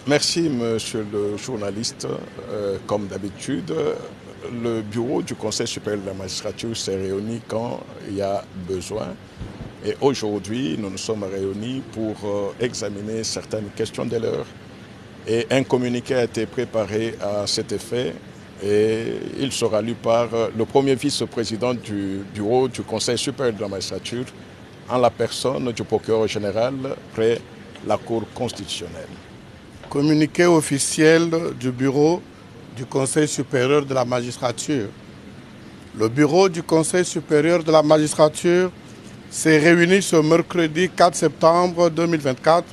Merci, monsieur le journaliste. Comme d'habitude, le bureau du Conseil supérieur de la magistrature s'est réuni quand il y a besoin. Et aujourd'hui, nous nous sommes réunis pour examiner certaines questions de l'heure. Et un communiqué a été préparé à cet effet et il sera lu par le premier vice-président du bureau du Conseil supérieur de la magistrature en la personne du procureur général près la Cour constitutionnelle. Communiqué officiel du bureau du Conseil supérieur de la magistrature. Le bureau du Conseil supérieur de la magistrature s'est réuni ce mercredi 4 septembre 2024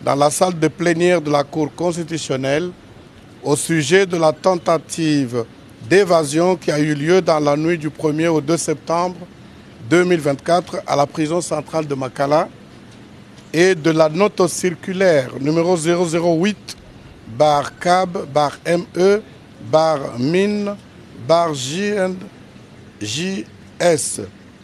dans la salle de plénière de la Cour constitutionnelle au sujet de la tentative d'évasion qui a eu lieu dans la nuit du 1er au 2 septembre 2024 à la prison centrale de Makala et de la note circulaire numéro 008-CAB-ME-JS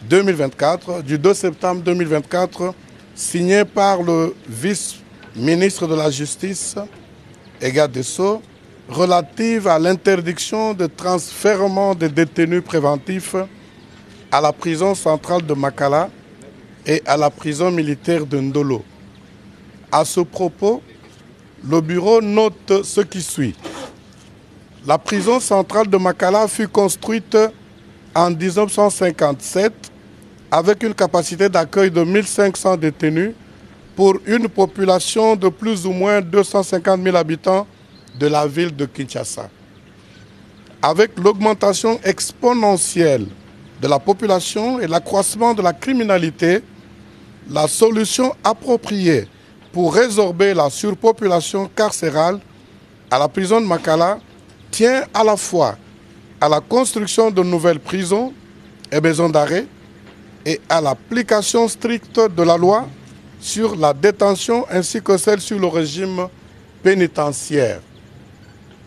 2024 du 2 septembre 2024 signée par le vice-ministre de la Justice et garde des Sceaux relative à l'interdiction de transfèrement des détenus préventifs à la prison centrale de Makala et à la prison militaire de Ndolo. À ce propos, le bureau note ce qui suit. La prison centrale de Makala fut construite en 1957 avec une capacité d'accueil de 1500 détenus pour une population de plus ou moins 250 000 habitants de la ville de Kinshasa. Avec l'augmentation exponentielle de la population et l'accroissement de la criminalité, la solution appropriée pour résorber la surpopulation carcérale à la prison de Makala tient à la fois à la construction de nouvelles prisons et maisons d'arrêt et à l'application stricte de la loi sur la détention ainsi que celle sur le régime pénitentiaire.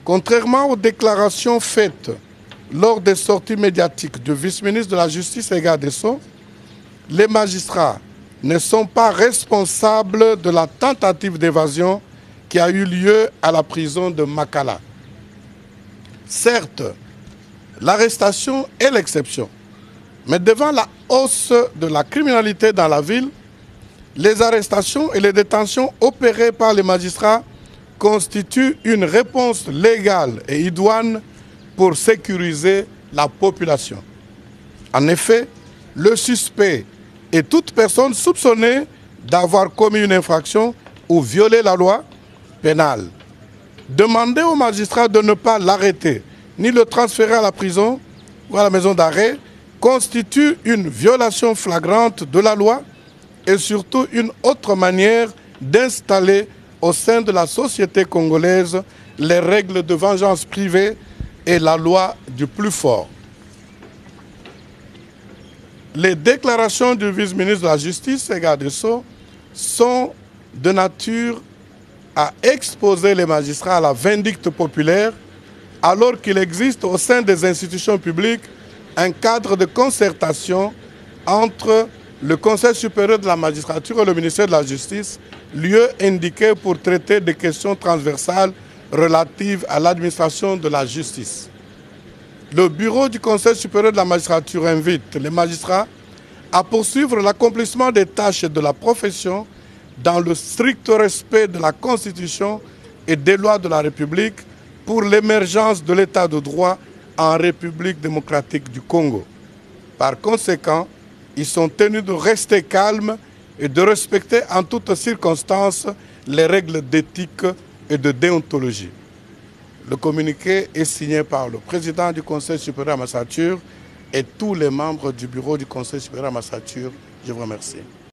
Contrairement aux déclarations faites lors des sorties médiatiques du vice-ministre de la Justice et garde des Sceaux, les magistrats ne sont pas responsables de la tentative d'évasion qui a eu lieu à la prison de Makala. Certes, l'arrestation est l'exception, mais devant la hausse de la criminalité dans la ville, les arrestations et les détentions opérées par les magistrats constituent une réponse légale et idoine pour sécuriser la population. En effet, le suspect et toute personne soupçonnée d'avoir commis une infraction ou violé la loi pénale. Demander au magistrat de ne pas l'arrêter ni le transférer à la prison ou à la maison d'arrêt constitue une violation flagrante de la loi et surtout une autre manière d'installer au sein de la société congolaise les règles de vengeance privée et la loi du plus fort. Les déclarations du vice-ministre de la Justice et garde des Sceaux sont de nature à exposer les magistrats à la vindicte populaire alors qu'il existe au sein des institutions publiques un cadre de concertation entre le Conseil supérieur de la magistrature et le ministère de la Justice, lieu indiqué pour traiter des questions transversales relatives à l'administration de la justice. Le bureau du Conseil supérieur de la magistrature invite les magistrats à poursuivre l'accomplissement des tâches de la profession dans le strict respect de la Constitution et des lois de la République pour l'émergence de l'État de droit en République démocratique du Congo. Par conséquent, ils sont tenus de rester calmes et de respecter en toutes circonstances les règles d'éthique et de déontologie. Le communiqué est signé par le président du Conseil supérieur de la magistrature et tous les membres du bureau du Conseil supérieur de la magistrature. Je vous remercie.